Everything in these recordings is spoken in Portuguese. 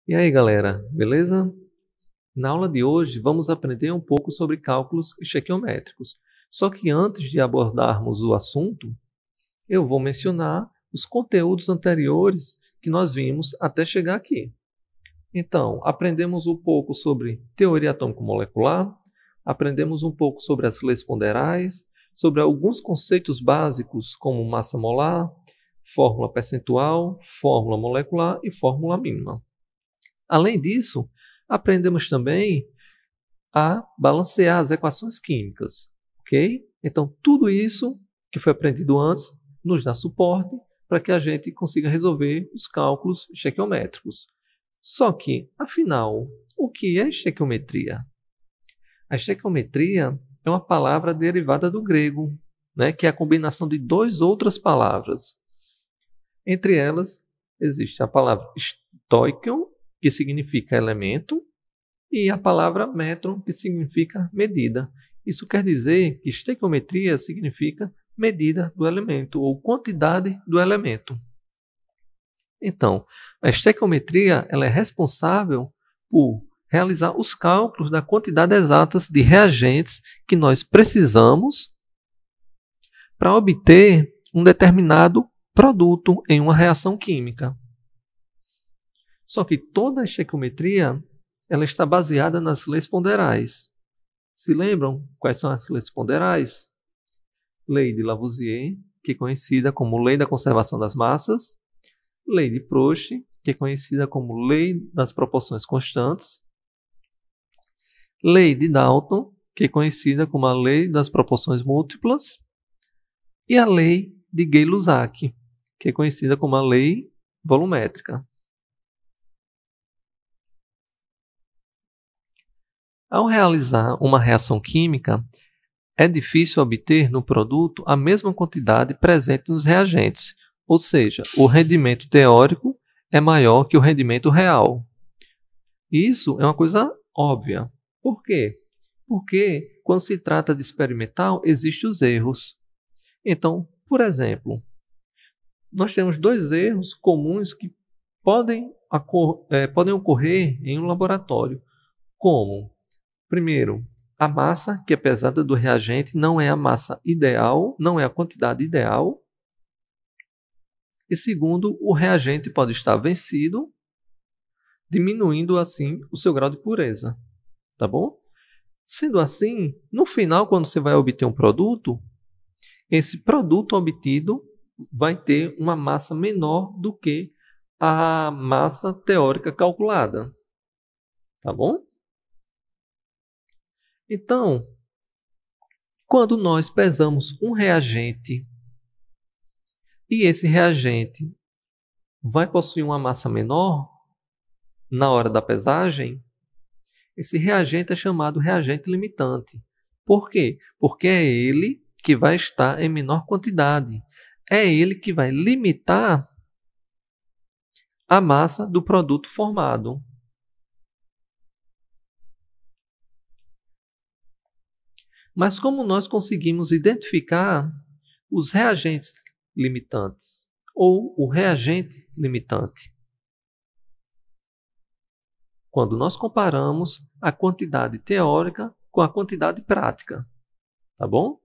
E aí, galera, beleza? Na aula de hoje, vamos aprender um pouco sobre cálculos estequiométricos. Só que antes de abordarmos o assunto, eu vou mencionar os conteúdos anteriores que nós vimos até chegar aqui. Então, aprendemos um pouco sobre teoria atômico-molecular, aprendemos um pouco sobre as leis ponderais, sobre alguns conceitos básicos como massa molar, fórmula percentual, fórmula molecular e fórmula mínima. Além disso, aprendemos também a balancear as equações químicas, ok? Então, tudo isso que foi aprendido antes nos dá suporte para que a gente consiga resolver os cálculos estequiométricos. Só que, afinal, o que é estequiometria? A estequiometria é uma palavra derivada do grego, que é a combinação de duas outras palavras. Entre elas, existe a palavra stoichion, que significa elemento, e a palavra metron, que significa medida. Isso quer dizer que estequiometria significa medida do elemento, ou quantidade do elemento. Então, a estequiometria ela é responsável por realizar os cálculos da quantidade exata de reagentes que nós precisamos para obter um determinado produto em uma reação química. Só que toda a estequiometria ela está baseada nas leis ponderais. Se lembram quais são as leis ponderais? Lei de Lavoisier, que é conhecida como Lei da Conservação das Massas. Lei de Proust, que é conhecida como Lei das Proporções Constantes. Lei de Dalton, que é conhecida como a Lei das Proporções Múltiplas. E a Lei de Gay-Lussac, que é conhecida como a Lei Volumétrica. Ao realizar uma reação química, é difícil obter no produto a mesma quantidade presente nos reagentes, ou seja, o rendimento teórico é maior que o rendimento real. Isso é uma coisa óbvia. Por quê? Porque quando se trata de experimental, existem os erros. Então, por exemplo, nós temos dois erros comuns que podem ocorrer em um laboratório, como primeiro, a massa, que é pesada do reagente, não é a massa ideal, não é a quantidade ideal. E segundo, o reagente pode estar vencido, diminuindo assim o seu grau de pureza. Tá bom? Sendo assim, no final, quando você vai obter um produto, esse produto obtido vai ter uma massa menor do que a massa teórica calculada. Tá bom? Então, quando nós pesamos um reagente e esse reagente vai possuir uma massa menor na hora da pesagem, esse reagente é chamado reagente limitante. Por quê? Porque é ele que vai estar em menor quantidade. É ele que vai limitar a massa do produto formado. Mas como nós conseguimos identificar os reagentes limitantes ou o reagente limitante? Quando nós comparamos a quantidade teórica com a quantidade prática. Tá bom?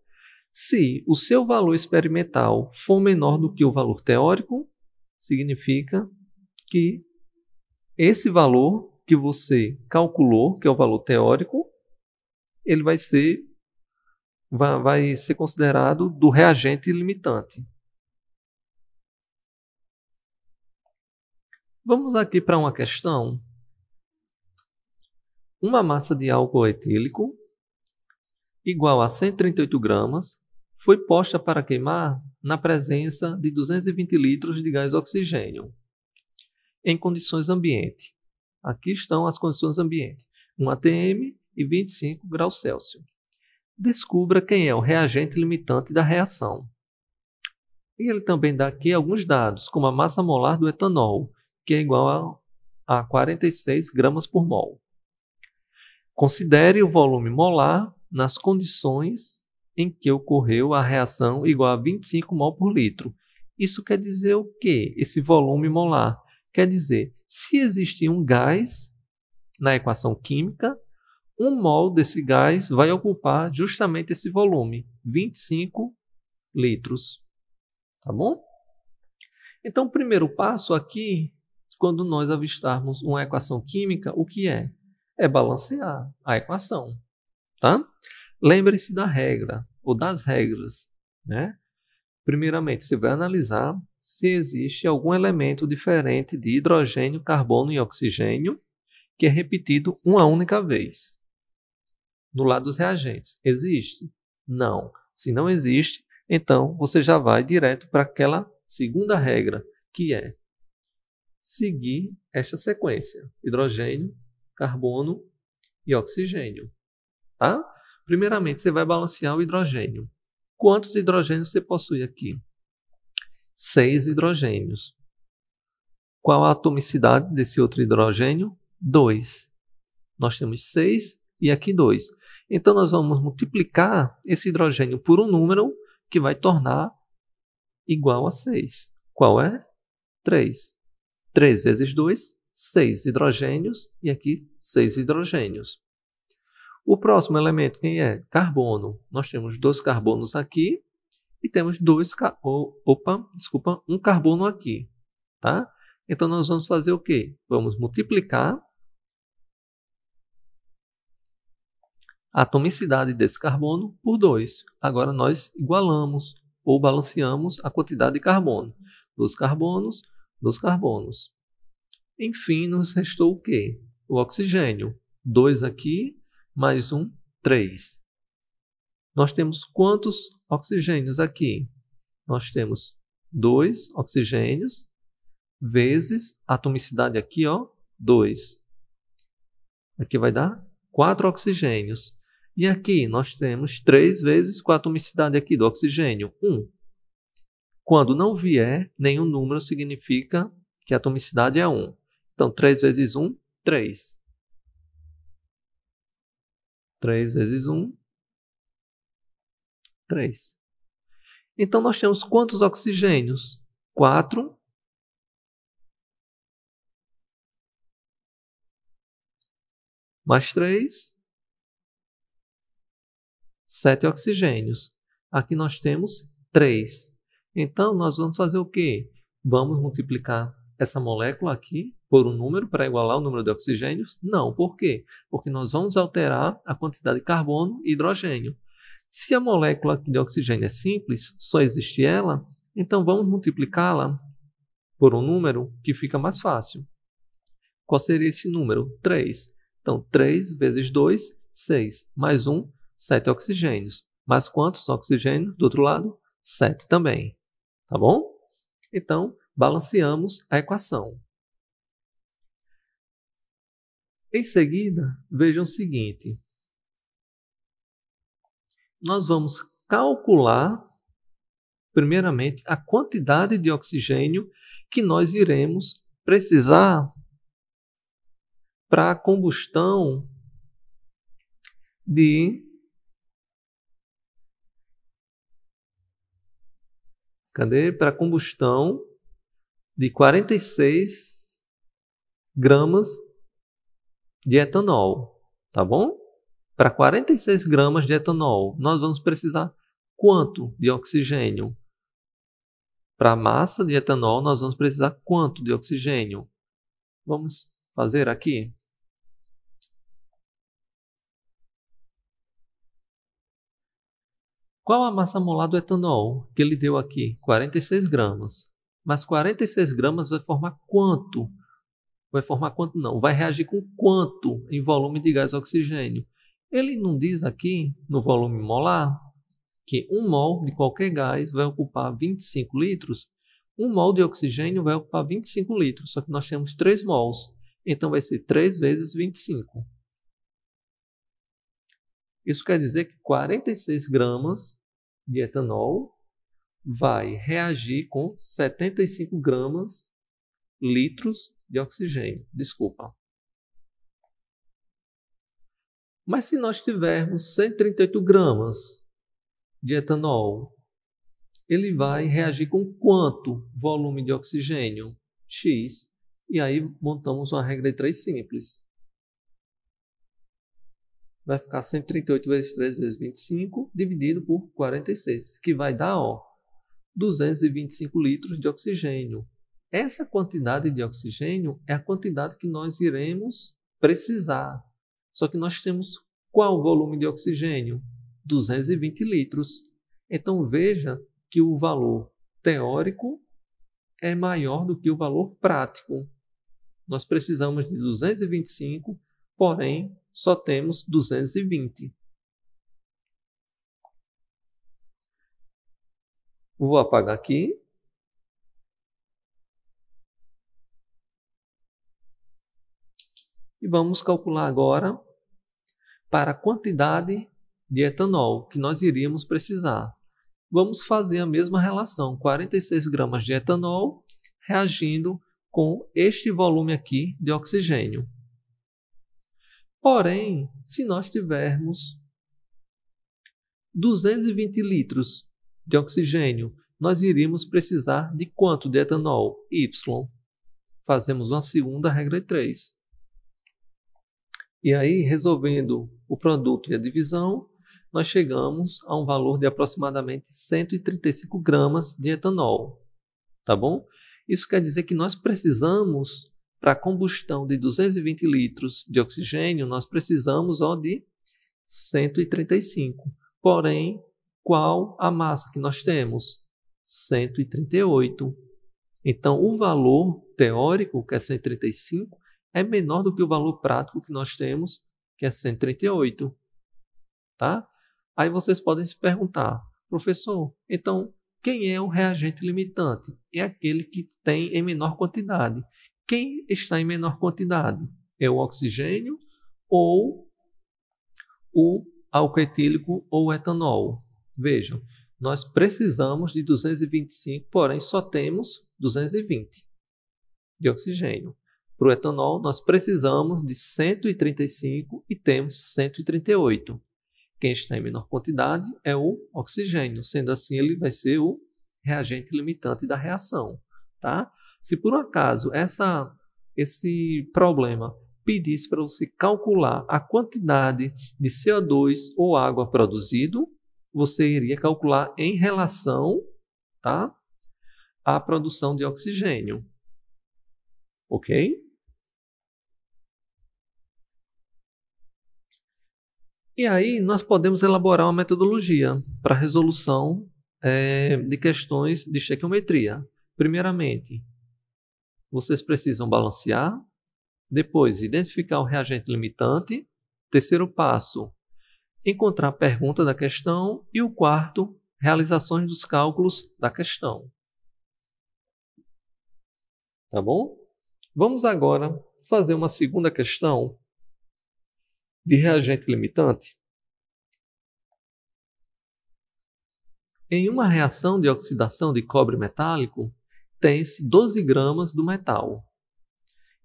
Se o seu valor experimental for menor do que o valor teórico, significa que esse valor que você calculou, que é o valor teórico, ele vai ser considerado do reagente limitante. Vamos aqui para uma questão. Uma massa de álcool etílico igual a 138 gramas foi posta para queimar na presença de 220 litros de gás oxigênio em condições ambiente. Aqui estão as condições ambiente. 1 atm e 25 graus Celsius. Descubra quem é o reagente limitante da reação. E ele também dá aqui alguns dados, como a massa molar do etanol, que é igual a 46 gramas por mol. Considere o volume molar nas condições em que ocorreu a reação igual a 25 mol por litro. Isso quer dizer o quê? Esse volume molar Quer dizer, se existe um gás na equação química, 1 mol desse gás vai ocupar justamente esse volume, 25 litros. Tá bom? Então, o primeiro passo aqui, quando nós avistarmos uma equação química, o que é? É balancear a equação. Tá? Lembre-se da regra, ou das regras, né? Primeiramente, você vai analisar se existe algum elemento diferente de hidrogênio, carbono e oxigênio que é repetido uma única vez. No lado dos reagentes, existe? Não. Se não existe, então você já vai direto para aquela segunda regra, que é seguir esta sequência: hidrogênio, carbono e oxigênio. Tá? Primeiramente, você vai balancear o hidrogênio. Quantos hidrogênios você possui aqui? 6 hidrogênios. Qual a atomicidade desse outro hidrogênio? 2. Nós temos 6 e aqui 2. Então, nós vamos multiplicar esse hidrogênio por um número que vai tornar igual a 6. Qual é? 3. 3 vezes 2, 6 hidrogênios e aqui 6 hidrogênios. O próximo elemento, quem é? Carbono. Nós temos 2 carbonos aqui e temos um carbono aqui. Tá? Então, nós vamos fazer o quê? Vamos multiplicar a atomicidade desse carbono por 2. Agora, nós igualamos ou balanceamos a quantidade de carbono. 2 carbonos, 2 carbonos. Enfim, nos restou o quê? O oxigênio. 2 aqui, mais 1, 3. Nós temos quantos oxigênios aqui? Nós temos 2 oxigênios vezes a atomicidade aqui, 2. Aqui vai dar 4 oxigênios. E aqui nós temos 3 vezes com a atomicidade aqui do oxigênio, 1. Quando não vier nenhum número, significa que a atomicidade é 1. Então, 3 vezes 1, 3. 3 vezes 1, 3. Então, nós temos quantos oxigênios? 4. Mais 3. 7 oxigênios. Aqui nós temos 3. Então, nós vamos fazer o quê? Vamos multiplicar essa molécula aqui por um número para igualar o número de oxigênios? Não. Por quê? Porque nós vamos alterar a quantidade de carbono e hidrogênio. Se a molécula de oxigênio é simples, só existe ela, então vamos multiplicá-la por um número que fica mais fácil. Qual seria esse número? 3. Então, 3 vezes 2, 6. Mais 1, 7 oxigênios. Mais quantos oxigênios do outro lado? 7 também. Tá bom? Então, balanceamos a equação. Em seguida, vejam o seguinte. Nós vamos calcular, primeiramente, a quantidade de oxigênio que nós iremos precisar para a combustão de... Para a combustão de 46 gramas de etanol, tá bom? Para 46 gramas de etanol, nós vamos precisar quanto de oxigênio? Para a massa de etanol, nós vamos precisar quanto de oxigênio? Vamos fazer aqui. Qual a massa molar do etanol que ele deu aqui? 46 gramas. Mas 46 gramas vai formar quanto? Vai formar quanto não? Vai reagir com quanto em volume de gás oxigênio? Ele não diz aqui, no volume molar, que 1 mol de qualquer gás vai ocupar 25 litros. 1 mol de oxigênio vai ocupar 25 litros, só que nós temos 3 mols. Então, vai ser 3 vezes 25. Isso quer dizer que 46 gramas de etanol vai reagir com 75 gramas litros de oxigênio. Desculpa. Mas se nós tivermos 138 gramas de etanol, ele vai reagir com quanto volume de oxigênio? X. E aí montamos uma regra de 3 simples. Vai ficar 138 vezes 3 vezes 25, dividido por 46, que vai dar, 225 litros de oxigênio. Essa quantidade de oxigênio é a quantidade que nós iremos precisar. Só que nós temos qual volume de oxigênio? 220 litros. Então veja que o valor teórico é maior do que o valor prático. Nós precisamos de 225, porém só temos 220. Vou apagar aqui. E vamos calcular agora para a quantidade de etanol que nós iríamos precisar. Vamos fazer a mesma relação, 46 gramas de etanol reagindo com este volume aqui de oxigênio. Porém, se nós tivermos 220 litros de oxigênio, nós iríamos precisar de quanto de etanol? Y. Fazemos uma segunda regra de 3. E aí, resolvendo o produto e a divisão, nós chegamos a um valor de aproximadamente 135 gramas de etanol. Tá bom? Isso quer dizer que nós precisamos, para a combustão de 220 litros de oxigênio, nós precisamos de 135. Porém, qual a massa que nós temos? 138. Então, o valor teórico, que é 135, é menor do que o valor prático que nós temos, que é 138. Tá? Aí vocês podem se perguntar, professor, então quem é o reagente limitante? É aquele que tem em menor quantidade. Quem está em menor quantidade? É o oxigênio ou o álcool etílico ou o etanol? Vejam, nós precisamos de 225, porém só temos 220 de oxigênio. Para o etanol, nós precisamos de 135 e temos 138. Quem está em menor quantidade é o oxigênio. Sendo assim, ele vai ser o reagente limitante da reação. Tá? Se por um acaso esse problema pedisse para você calcular a quantidade de CO2 ou água produzido, você iria calcular em relação, tá, à produção de oxigênio. Ok? E aí nós podemos elaborar uma metodologia para resolução de questões de estequiometria. Primeiramente, vocês precisam balancear, depois identificar o reagente limitante, terceiro passo, encontrar a pergunta da questão e o quarto, realizações dos cálculos da questão. Tá bom? Vamos agora fazer uma segunda questão de reagente limitante. Em uma reação de oxidação de cobre metálico, tem-se 12 gramas do metal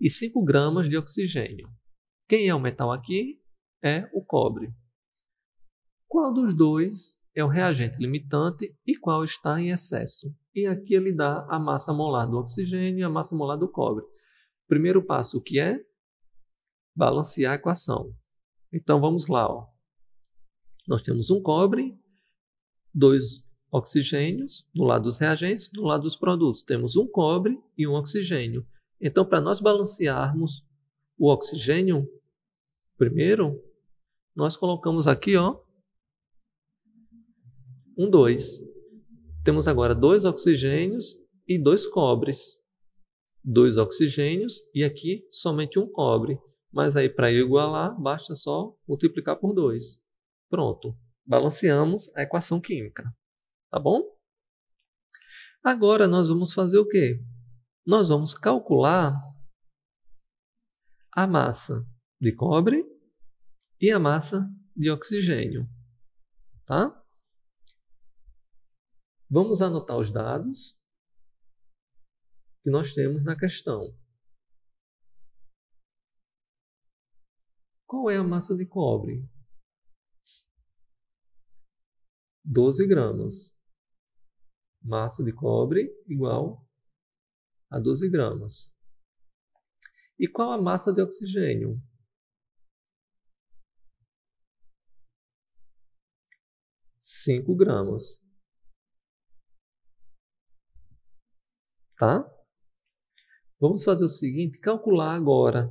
e 5 gramas de oxigênio. Quem é o metal aqui? É o cobre. Qual dos dois é o reagente limitante e qual está em excesso? E aqui ele dá a massa molar do oxigênio e a massa molar do cobre. Primeiro passo, o que é? Balancear a equação. Então vamos lá. Nós temos um cobre, 2 oxigênios, do lado dos reagentes, do lado dos produtos. Temos um cobre e um oxigênio. Então, para nós balancearmos o oxigênio, primeiro, nós colocamos aqui, 2. Temos agora 2 oxigênios e 2 cobres. 2 oxigênios e aqui somente um cobre. Mas aí, para igualar, basta só multiplicar por 2. Pronto. Balanceamos a equação química. Tá bom? Agora nós vamos fazer o quê? Nós vamos calcular a massa de cobre e a massa de oxigênio. Tá? Vamos anotar os dados que nós temos na questão. Qual é a massa de cobre? 12 gramas. Massa de cobre igual a 12 gramas. E qual a massa de oxigênio? 5 gramas. Tá? Vamos fazer o seguinte, calcular agora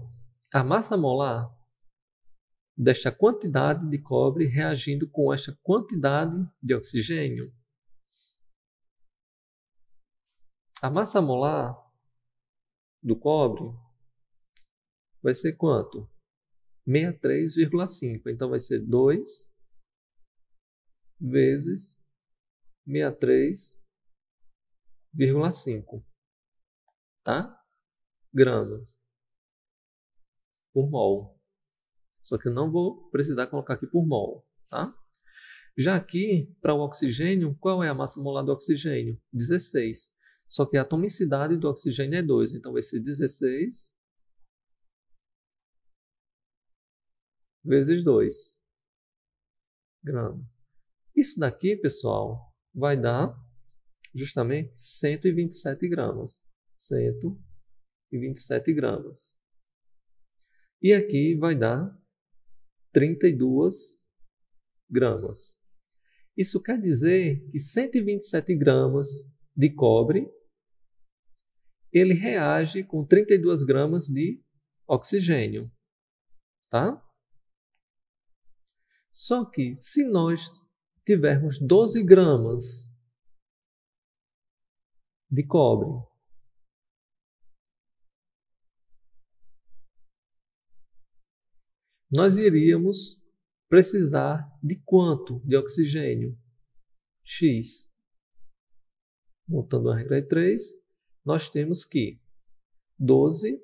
a massa molar desta quantidade de cobre reagindo com esta quantidade de oxigênio. A massa molar do cobre vai ser quanto? 63,5. Então vai ser 2 vezes 63,5, tá? Gramas por mol. Só que eu não vou precisar colocar aqui por mol, tá? Já aqui, para o oxigênio, qual é a massa molar do oxigênio? 16. Só que a atomicidade do oxigênio é 2, então vai ser 16 vezes 2 gramas. Isso daqui, pessoal, vai dar justamente 127 gramas. 127 gramas. E aqui vai dar 32 gramas. Isso quer dizer que 127 gramas de cobre, ele reage com 32 gramas de oxigênio, tá? Só que se nós tivermos 12 gramas de cobre, nós iríamos precisar de quanto de oxigênio? X. Montando a regra de 3, nós temos que 12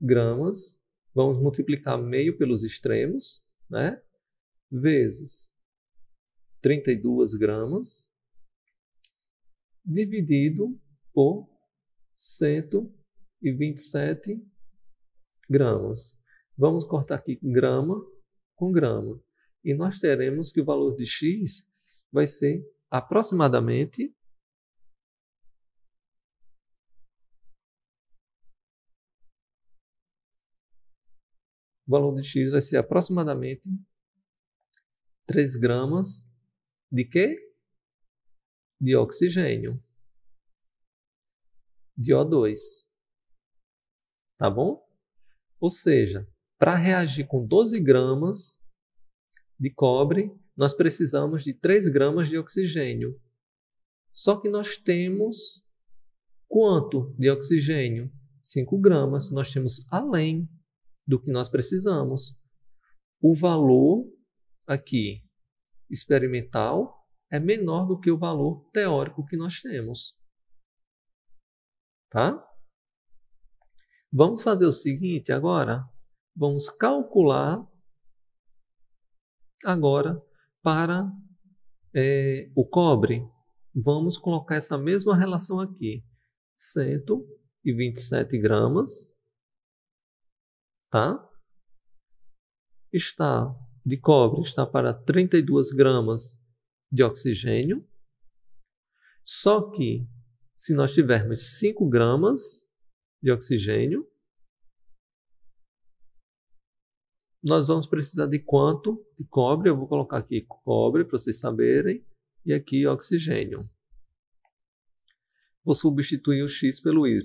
gramas, vamos multiplicar meio pelos extremos, né? Vezes 32 gramas, dividido por 127 gramas. Vamos cortar aqui grama com grama. E nós teremos que o valor de X vai ser aproximadamente 3 gramas de quê? De oxigênio. De O2. Tá bom? Ou seja, para reagir com 12 gramas de cobre, nós precisamos de 3 gramas de oxigênio. Só que nós temos quanto de oxigênio? 5 gramas. Nós temos além do que nós precisamos. O valor aqui experimental é menor do que o valor teórico que nós temos. Tá? Vamos fazer o seguinte agora. Vamos calcular agora para o cobre. Vamos colocar essa mesma relação aqui. 127 gramas. Tá? De cobre está para 32 gramas de oxigênio. Só que se nós tivermos 5 gramas de oxigênio, nós vamos precisar de quanto de cobre? Eu vou colocar aqui cobre para vocês saberem. E aqui oxigênio. Vou substituir o X pelo Y.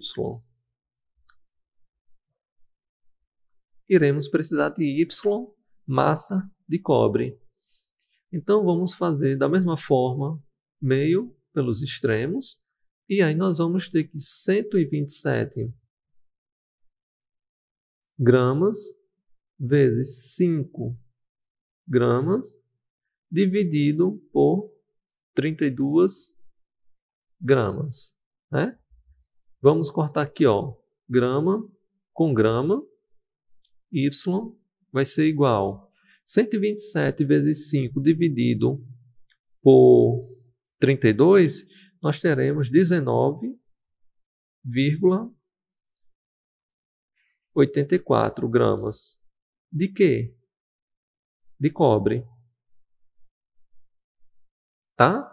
Iremos precisar de Y, massa de cobre. Então, vamos fazer da mesma forma, meio pelos extremos. E aí nós vamos ter que 127 gramas vezes 5 gramas dividido por 32 gramas. Né? Vamos cortar aqui, ó, grama com grama. Y vai ser igual 127 vezes 5 dividido por 32, nós teremos 19,84 gramas. De quê? De cobre. Tá?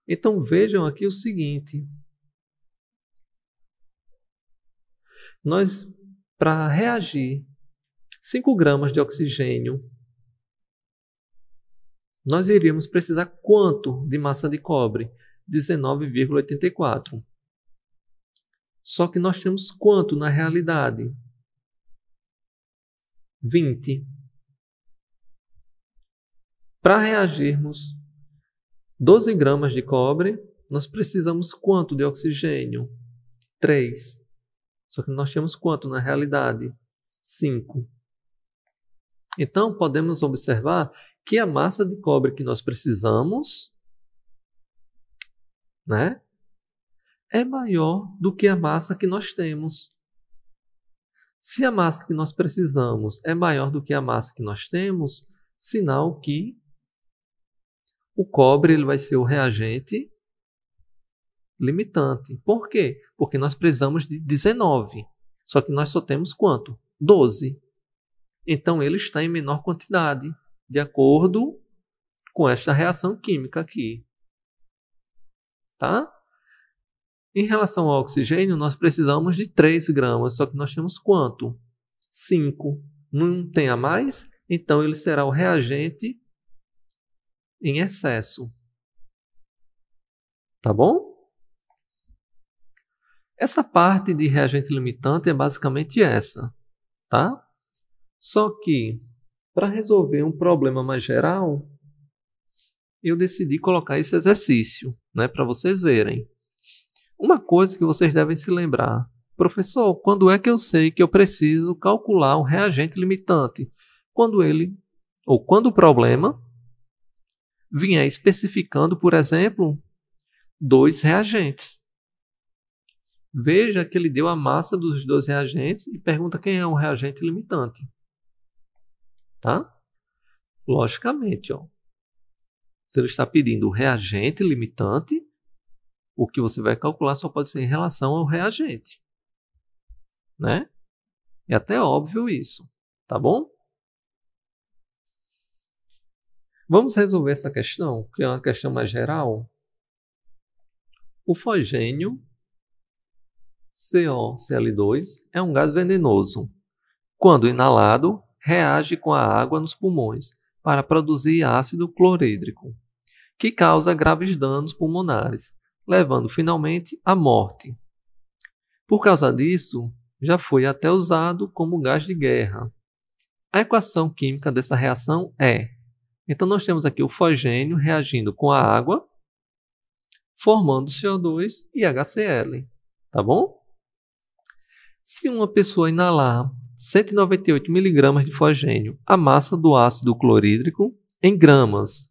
Então vejam aqui o seguinte. Nós, para reagir 5 gramas de oxigênio, nós iríamos precisar quanto de massa de cobre? 19,84. Só que nós temos quanto na realidade? 20. Para reagirmos 12 gramas de cobre, nós precisamos quanto de oxigênio? 3. Só que nós temos quanto na realidade? 5. Então, podemos observar que a massa de cobre que nós precisamos, né, é maior do que a massa que nós temos. Se a massa que nós precisamos é maior do que a massa que nós temos, sinal que o cobre ele vai ser o reagente limitante. Por quê? Porque nós precisamos de 19. Só que nós só temos quanto? 12. Então, ele está em menor quantidade, de acordo com esta reação química aqui. Tá? Em relação ao oxigênio, nós precisamos de 3 gramas, só que nós temos quanto? 5. Não tem a mais? Então, ele será o reagente em excesso. Tá bom? Essa parte de reagente limitante é basicamente essa, tá? Só que, para resolver um problema mais geral, eu decidi colocar esse exercício, né, para vocês verem. Uma coisa que vocês devem se lembrar: professor, quando é que eu sei que eu preciso calcular um reagente limitante? Quando o problema vier especificando, por exemplo, 2 reagentes. Veja que ele deu a massa dos 2 reagentes e pergunta quem é um reagente limitante. Tá? Logicamente, ó, se ele está pedindo o reagente limitante, o que você vai calcular só pode ser em relação ao reagente. Né? É até óbvio isso. Tá bom? Vamos resolver essa questão, que é uma questão mais geral. O fosgênio COCl2 é um gás venenoso. Quando inalado, reage com a água nos pulmões para produzir ácido clorídrico, que causa graves danos pulmonares, levando finalmente à morte. Por causa disso, já foi até usado como gás de guerra. A equação química dessa reação é: então nós temos aqui o fosgênio reagindo com a água, formando CO2 e HCl. Tá bom? Se uma pessoa inalar 198 mg de fosgênio, a massa do ácido clorídrico em gramas,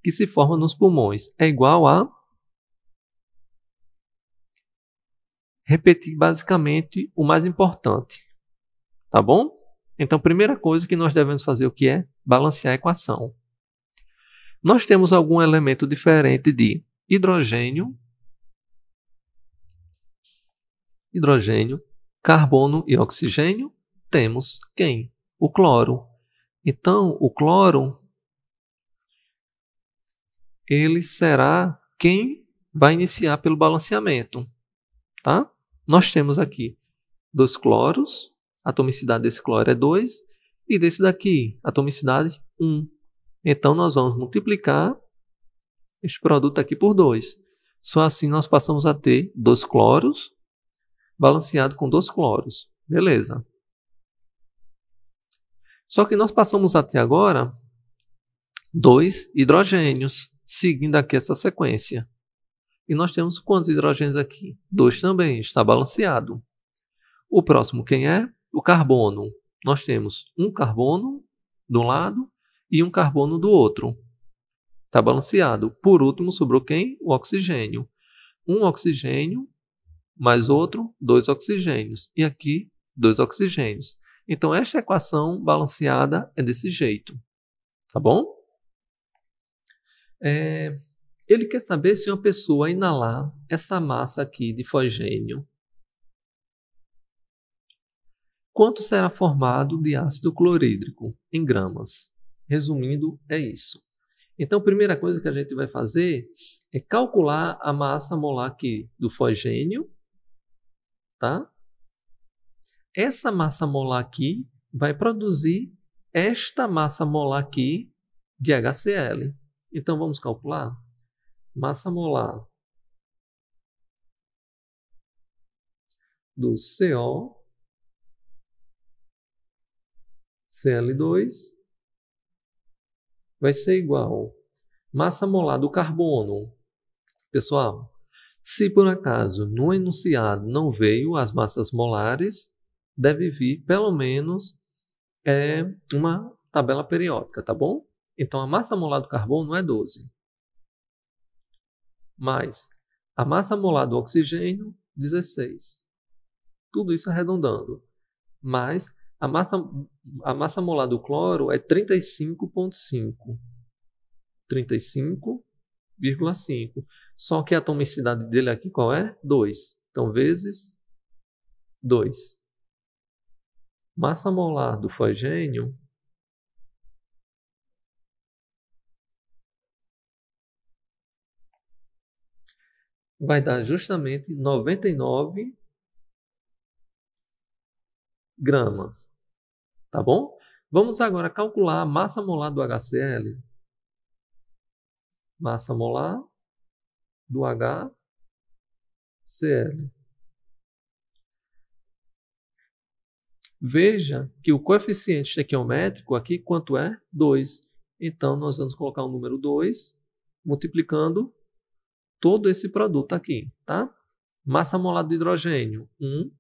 que se forma nos pulmões, é igual a... Repetir basicamente o mais importante. Tá bom? Então, primeira coisa que nós devemos fazer o que é? Balancear a equação. Nós temos algum elemento diferente de hidrogênio, carbono e oxigênio. Temos quem? O cloro. Então, o cloro, ele será quem vai iniciar pelo balanceamento. Tá? Nós temos aqui 2 cloros, a atomicidade desse cloro é 2, e desse daqui, a atomicidade 1. Então, nós vamos multiplicar este produto aqui por 2. Só assim nós passamos a ter 2 cloros balanceado com 2 cloros. Beleza. Só que nós passamos até agora 2 hidrogênios, seguindo aqui essa sequência. E nós temos quantos hidrogênios aqui? 2 também, está balanceado. O próximo quem é? O carbono. Nós temos um carbono de um lado e um carbono do outro. Está balanceado. Por último, sobrou quem? O oxigênio. Um oxigênio mais outro, 2 oxigênios. E aqui, 2 oxigênios. Então, esta equação balanceada é desse jeito. Tá bom? Ele quer saber se uma pessoa inalar essa massa aqui de fosgênio, quanto será formado de ácido clorídrico em gramas. Resumindo, é isso. Então, a primeira coisa que a gente vai fazer é calcular a massa molar aqui do fosgênio, tá? essa massa molar aqui vai produzir esta massa molar aqui de HCl. Então, vamos calcular? Massa molar do CO, Cl2, vai ser igual massa molar do carbono. Pessoal, se por acaso no enunciado não veio as massas molares, deve vir pelo menos uma tabela periódica, tá bom? Então, a massa molar do carbono é 12. Mais a massa molar do oxigênio, 16. Tudo isso arredondando. Mais a massa molar do cloro é 35,5. 35,5. Só que a atomicidade dele aqui qual é? 2. Então, vezes 2. Massa molar do fosgênio vai dar justamente 99 gramas. Tá bom? Vamos agora calcular a massa molar do HCl. Massa molar do HCl. Veja que o coeficiente estequiométrico aqui quanto é? 2. Então, nós vamos colocar o número 2 multiplicando todo esse produto aqui, tá? Massa molar do hidrogênio, 1,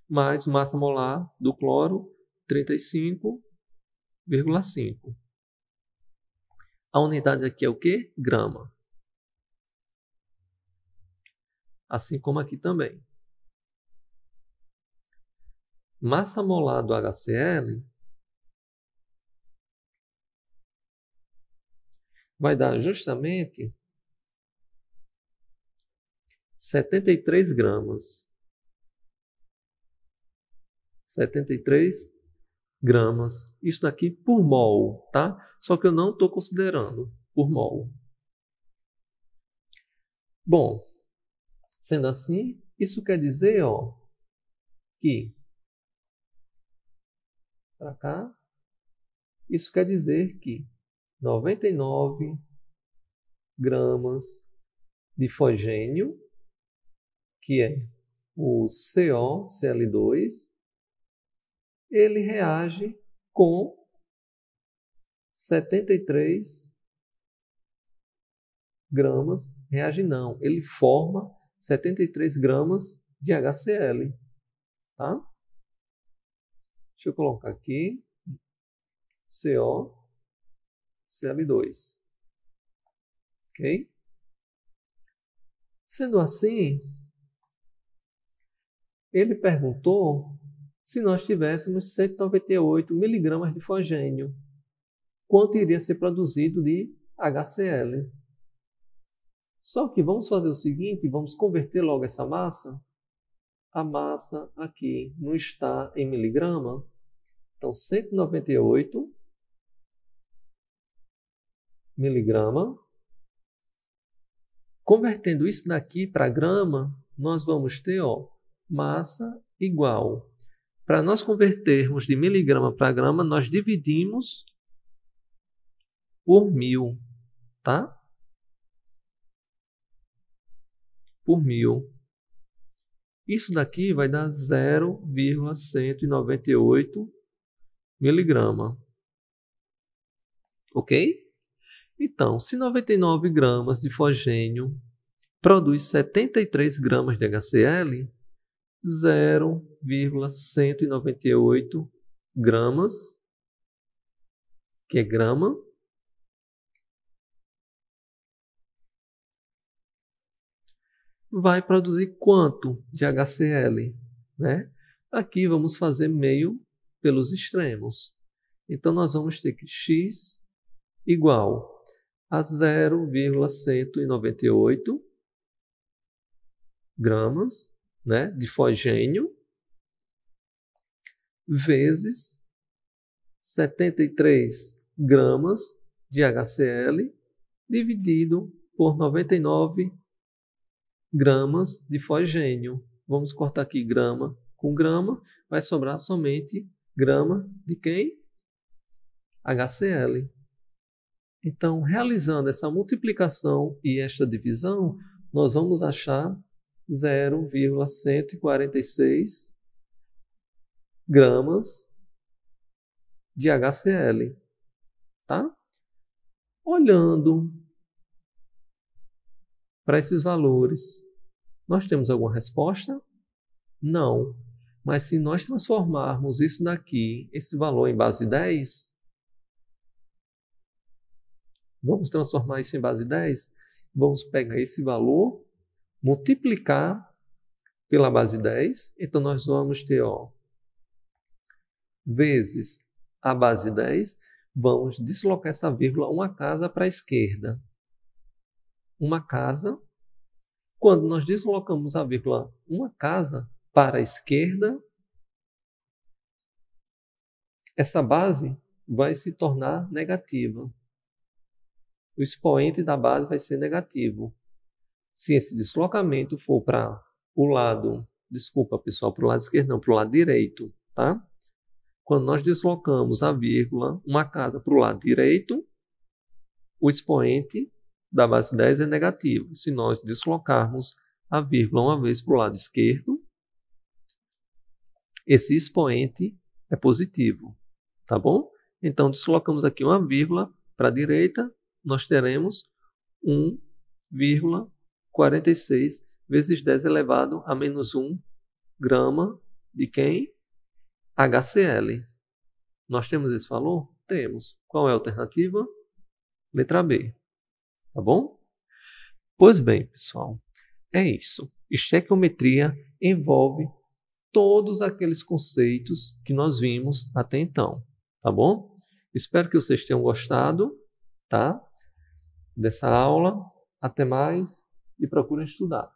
mais massa molar do cloro, 35,5. A unidade aqui é o quê? Grama. Assim como aqui também. Massa molar do HCl vai dar justamente 73 gramas. 73 gramas. Isso daqui por mol, tá? Só que eu não estou considerando por mol. Bom, sendo assim, isso quer dizer, ó, que para cá, isso quer dizer que 99 gramas de fosgênio, que é o CO, Cl2, ele reage com 73 gramas, reage não, ele forma 73 gramas de HCl, tá? Deixa eu colocar aqui, CO, Cl2, ok? Sendo assim, ele perguntou se nós tivéssemos 198 miligramas de fosgênio, quanto iria ser produzido de HCl. Só que vamos fazer o seguinte, vamos converter logo essa massa. A massa aqui não está em miligrama, então 198 miligrama. Convertendo isso daqui para grama, nós vamos ter, ó, massa igual. Para nós convertermos de miligrama para grama, nós dividimos por 1000, tá? Por 1000. Isso daqui vai dar 0,198 miligrama. Ok? Então, se 99 gramas de fosgênio produz 73 gramas de HCl, 0,198 gramas, que é grama, vai produzir quanto de HCl, né? Aqui vamos fazer meio pelos extremos. Então, nós vamos ter que x igual a 0,198 gramas, né, de fosgênio vezes 73 gramas de HCl dividido por 99 gramas de fosgênio. Vamos cortar aqui grama com grama, vai sobrar somente grama de quem? HCl. Então, realizando essa multiplicação e esta divisão, nós vamos achar 0,146 gramas de HCl, tá? Olhando para esses valores, nós temos alguma resposta? Não. Mas se nós transformarmos isso daqui, esse valor em base 10, vamos transformar isso em base 10? Vamos pegar esse valor, multiplicar pela base 10. Então, nós vamos ter, vezes a base 10. Vamos deslocar essa vírgula uma casa para a esquerda. Uma casa. Quando nós deslocamos a vírgula uma casa para a esquerda, essa base vai se tornar negativa. O expoente da base vai ser negativo. Se esse deslocamento for para o lado, desculpa pessoal, para o lado esquerdo não, para o lado direito, tá? Quando nós deslocamos a vírgula, uma casa para o lado direito, o expoente da base 10 é negativo. Se nós deslocarmos a vírgula uma vez para o lado esquerdo, esse expoente é positivo, tá bom? Então, deslocamos aqui uma vírgula para a direita, nós teremos 1,46 vezes 10 elevado a menos 1 grama de quem? HCl. Nós temos esse valor? Temos. Qual é a alternativa? Letra B. Tá bom? Pois bem, pessoal, é isso. Estequiometria envolve todos aqueles conceitos que nós vimos até então, tá bom? Espero que vocês tenham gostado, tá? Dessa aula. Até mais e procurem estudar.